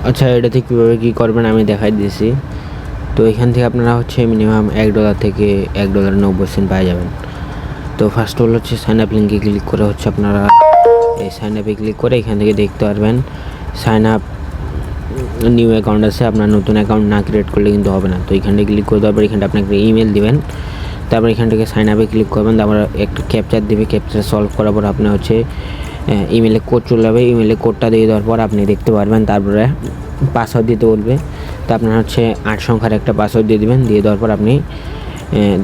আচ্ছা, এটাতে কীভাবে কী করবেন আমি দেখাই দিয়েছি। তো এখান থেকে আপনারা হচ্ছে মিনিমাম $1 থেকে $1.90 পাওয়া যাবেন। তো ফার্স্ট অফ অল হচ্ছে সাইন আপ লিঙ্কে ক্লিক করে হচ্ছে আপনারা এই সাইন আপে ক্লিক করে এখান থেকে দেখতে পারবেন সাইন আপ নিউ অ্যাকাউন্ট আছে। আপনার নতুন অ্যাকাউন্ট না ক্রিয়েট করলে কিন্তু হবে না। তো এখানে ক্লিক করে দেওয়ার পর এখানটা আপনাকে ইমেল দিবেন, তারপর এখান থেকে সাইন আপে ক্লিক করবেন, তারপর একটা ক্যাপচার দেবে, ক্যাপচার সলভ করার পর আপনি হচ্ছে ইমেলে কোড চলে যাবে। ইমেলে কোডটা দিয়ে দেওয়ার পর আপনি দেখতে পারবেন, তারপরে পাসওয়ার্ড দিতে বলবে। তো আপনার হচ্ছে 8 সংখ্যার একটা পাসওয়ার্ড দিয়ে দেবেন, দিয়ে দেওয়ার পর আপনি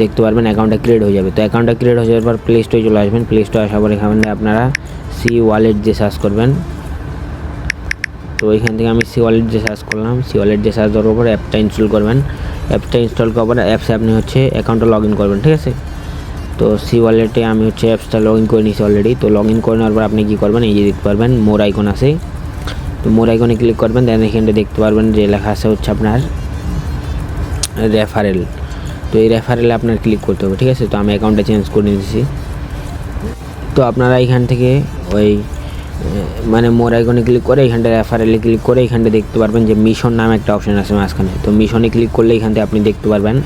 দেখতে পারবেন অ্যাকাউন্টটা ক্রিয়েট হয়ে যাবে। তো অ্যাকাউন্টটা ক্রিয়েট হয়ে যাওয়ার পর প্লে স্টোরে চলে আসবেন। প্লে স্টোরে আসার পর এখানে আপনারা সি ওয়ালেট যে সার্চ করবেন। তো এখান থেকে আমি সি ওয়ালেট যে সার্চ করলাম, সি ওয়ালেট যে সার্চ দেওয়ার পর অ্যাপটা ইনস্টল করবেন। অ্যাপটা ইনস্টল করার পর অ্যাপসে আপনি হচ্ছে অ্যাকাউন্টটা লগ ইন করবেন, ঠিক আছে। তো সি ওয়ালেটে আমি হচ্ছে অ্যাপসটা লগ ইন করে নিয়েছি অলরেডি। তো লগ ইন করে নেওয়ার পর আপনি কী করবেন, এই যে দেখতে পারবেন মোর আইকন আছে। তো মোর আইকনে ক্লিক করবেন, দেন এখানটা দেখতে পারবেন যে লেখা আছে হচ্ছে আপনার রেফারেল। তো এই রেফারেলে আপনার ক্লিক করতে হবে, ঠিক আছে। তো আমি অ্যাকাউন্টটা চেঞ্জ করে নিয়েছি। তো আপনারা এখান থেকে ওই মানে মোর আইকনে ক্লিক করে এখানটা রেফারেলে ক্লিক করে এখানটা দেখতে পারবেন যে মিশন নামে একটা অপশান আছে মাঝখানে। তো মিশনে ক্লিক করলে এখান থেকে আপনি দেখতে পারবেন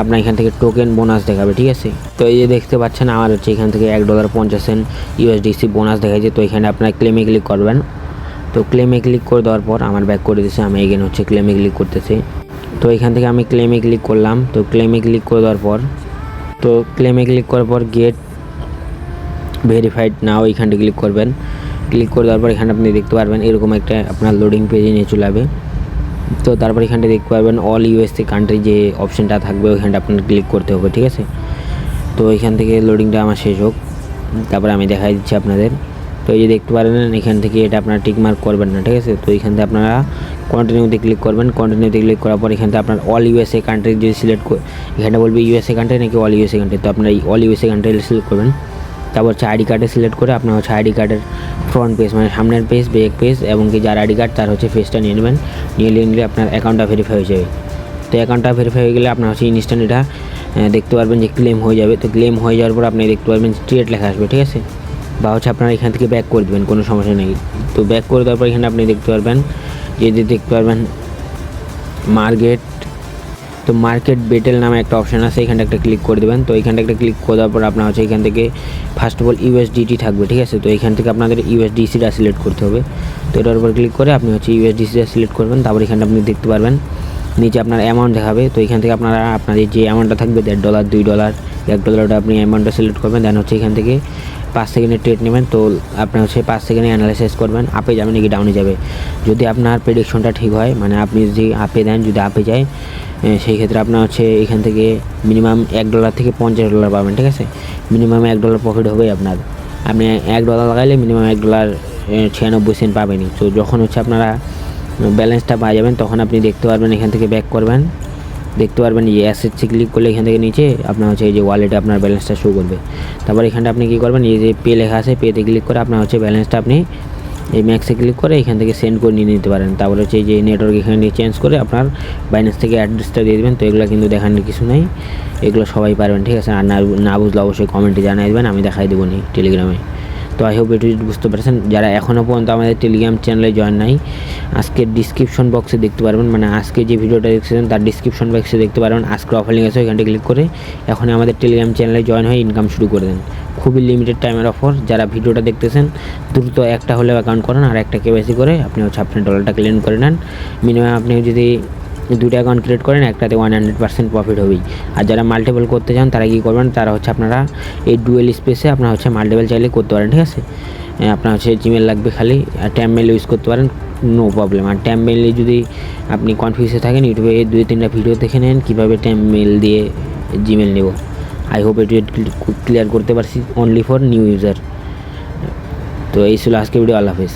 আপনার এখান থেকে টোকেন বোনাস দেখাবে, ঠিক আছে। তো এই যে দেখতে পাচ্ছেন আমার হচ্ছে এখান থেকে $1.50 USDC বোনাস দেখাচ্ছে। তো এখানে আপনার ক্লেমে ক্লিক করবেন। তো ক্লেমে ক্লিক করে দেওয়ার পর আমার ব্যাক করে দিয়েছে, আমি এখানে হচ্ছে ক্লেমে ক্লিক করতেছি। তো এখান থেকে আমি ক্লেমে ক্লিক করলাম। তো ক্লেমে ক্লিক করে দেওয়ার পর ক্লেমে ক্লিক করার পর গেট ভেরিফাইড নাও এখানটা ক্লিক করবেন। ক্লিক করে দেওয়ার পর এখানে আপনি দেখতে পারবেন এরকম একটা আপনার লোডিং পেজে নিয়ে চলে যাবে। তো তারপর এখানটা দেখতে পারবেন অল ইউএসএ কান্ট্রি যে অপশানটা থাকবে ওইখানটা আপনার ক্লিক করতে হবে, ঠিক আছে। তো এখান থেকে লোডিংটা আমার শেষ হোক, তারপরে আমি দেখাই দিচ্ছি আপনাদের। তো এই যে দেখতে পারেন এখান থেকে এটা আপনারা টিক মার্ক করবেন না, ঠিক আছে। তো এখান থেকে আপনারা কন্টিনিউতে ক্লিক করবেন। কন্টিনিউতে ক্লিক করার পর এখান থেকে আপনার অল ইউএসএ কান্ট্রি যদি সিলেক্ট এখানে বলবে ইউএসএ কান্ট্রি নাকি অল ইউএসএ কান্ট্রি। তো আপনারা অল ইউএসএ কান্ট্রি সিলেক্ট করবেন। তারপর হচ্ছে আইডি কার্ডে সিলেক্ট করে আপনার হচ্ছে আইডি কার্ডের ফ্রন্ট পেজ মানে সামনের পেজ, ব্যাক পেজ এবং কি যার আইডি কার্ড তার হচ্ছে ফেসটা নিয়ে নেবেন। নিলে আপনার অ্যাকাউন্টটা ভেরিফাই হয়ে যাবে। তো অ্যাকাউন্টটা ভেরিফাই হয়ে গেলে আপনার হচ্ছে ইনস্ট্যান্ট এটা দেখতে পারবেন যে ক্লেম হয়ে যাবে। তো ক্লেম হয়ে যাওয়ার পর আপনি দেখতে পারবেন স্ট্রেট লেখা আসবে, ঠিক আছে। বা হচ্ছে আপনারা এখান থেকে ব্যাক করে দেবেন, কোনো সমস্যা নেই। তো ব্যাক করে দেওয়ার পর এখানে আপনি দেখতে পারবেন যে দেখতে পারবেন মার্কেট। তো মার্কেট বেটেল নামে একটা অপশান আছে, এখানটা একটা ক্লিক করে দেবেন। তো এখানটা একটা ক্লিক করে দেওয়ার পর আপনার হচ্ছে এখান থেকে ফার্স্ট অফ অল ইউএসডিটি থাকবে, ঠিক আছে। তো এখান থেকে আপনাদের ইউএসডিসিটা সিলেক্ট করতে হবে। তো এটার উপর ক্লিক করে আপনি হচ্ছে ইউএসডিসিটা সিলেক্ট করবেন। তারপর এখানটা আপনি দেখতে পারবেন নিচে আপনার অ্যামাউন্ট দেখাবে। তো এখান থেকে আপনারা আপনাদের যে অ্যামাউন্টটা থাকবে $1.5 $2 $1 আপনি অ্যামাউন্টটা সিলেক্ট করবেন। দেন হচ্ছে এখান থেকে 5 সেকেন্ডের ট্রেড নেবেন। তো আপনি হচ্ছে 5 সেকেন্ডে অ্যানালাইসিস করবেন আপে যাবে নাকি ডাউনে যাবে। যদি আপনার প্রেডিকশনটা ঠিক হয় মানে আপনি যদি আপে দেন, যদি আপে যায় সেই ক্ষেত্রে আপনার হচ্ছে এখান থেকে মিনিমাম $1 থেকে $50 পাবেন, ঠিক আছে। মিনিমাম $1 প্রফিট হবে আপনার। আপনি $1 লাগাইলে মিনিমাম $1.96 পাবেনই। তো যখন হচ্ছে আপনারা ব্যালেন্সটা পাওয়া যাবেন তখন আপনি দেখতে পারবেন এখান থেকে ব্যাক করবেন, দেখতে পারবেন যে অ্যাসেটসে ক্লিক করলে এখান থেকে নিচে আপনার হচ্ছে এই যে ওয়ালেটে আপনার ব্যালেন্সটা শো করবে। তারপর এখানটা আপনি কী করবেন, এই যে পে লেখা আছে পেতে ক্লিক করে আপনার হচ্ছে ব্যালেন্সটা আপনি এই ম্যাক্সে ক্লিক করে এখান থেকে সেন্ড করে নিয়ে নিতে পারেন। তারপরে হচ্ছে এই যে নেটওয়ার্ক এখানে চেঞ্জ করে আপনার বাইন্যান্স থেকে অ্যাড্রেসটা দিয়ে দেবেন। তো এগুলো কিন্তু দেখানোর কিছু নেই, এগুলো সবাই পারবেন, ঠিক আছে। আর না বুঝলে অবশ্যই কমেন্টে জানাই দেবেন, আমি দেখাই দেবো নি টেলিগ্রামে। তো আই হোপ এটু বুঝতে পারছেন। যারা এখনও পর্যন্ত আমাদের টেলিগ্রাম চ্যানেলে জয়েন নাই, আজকে ডিসক্রিপশন বক্সে দেখতে পারবেন, মানে আজকে যে ভিডিওটা দেখছেন তার ডিসক্রিপশন বক্সে দেখতে পারবেন আজকে অফার লিঙ্ক আছে, ওইখানটা ক্লিক করে এখনই আমাদের টেলিগ্রাম চ্যানেলে জয়েন হয়ে ইনকাম শুরু করে দেন। খুবই লিমিটেড টাইমের অফার। যারা ভিডিওটা দেখতেছেন দ্রুত একটা হলেও অ্যাকাউন্ট করেন আর একটা কেওয়াইসি করে আপনি হচ্ছে আপনার ডলারটা ক্লেম করে নেন। মিনিমাম আপনি যদি 2টা অ্যাকাউন্ট ক্রিয়েট করেন একটাতে 100% প্রফিট হবেই। আর যারা মাল্টিপল করতে চান তারা কী করবেন, তারা হচ্ছে আপনারা এই ডুয়েল স্পেসে আপনার হচ্ছে মাল্টিপল চাইলে করতে পারেন, ঠিক আছে। আপনার হচ্ছে জিমেল লাগবে খালি, আর ট্যাব মেল ইউজ করতে পারেন, নো প্রবলেম। আর ট্যাব মেলে যদি আপনি কনফিউজে থাকেন ইউটিউবে 2-3টা ভিডিও দেখে নেন কীভাবে ট্যাব মেল দিয়ে জিমেল নেব। আই হোপ এটু ক্লিয়ার করতে পারছি অনলি ফর নিউ ইউজার। তো এই ছিল আজকে ভিডিও। আল্লাহ হাফেজ।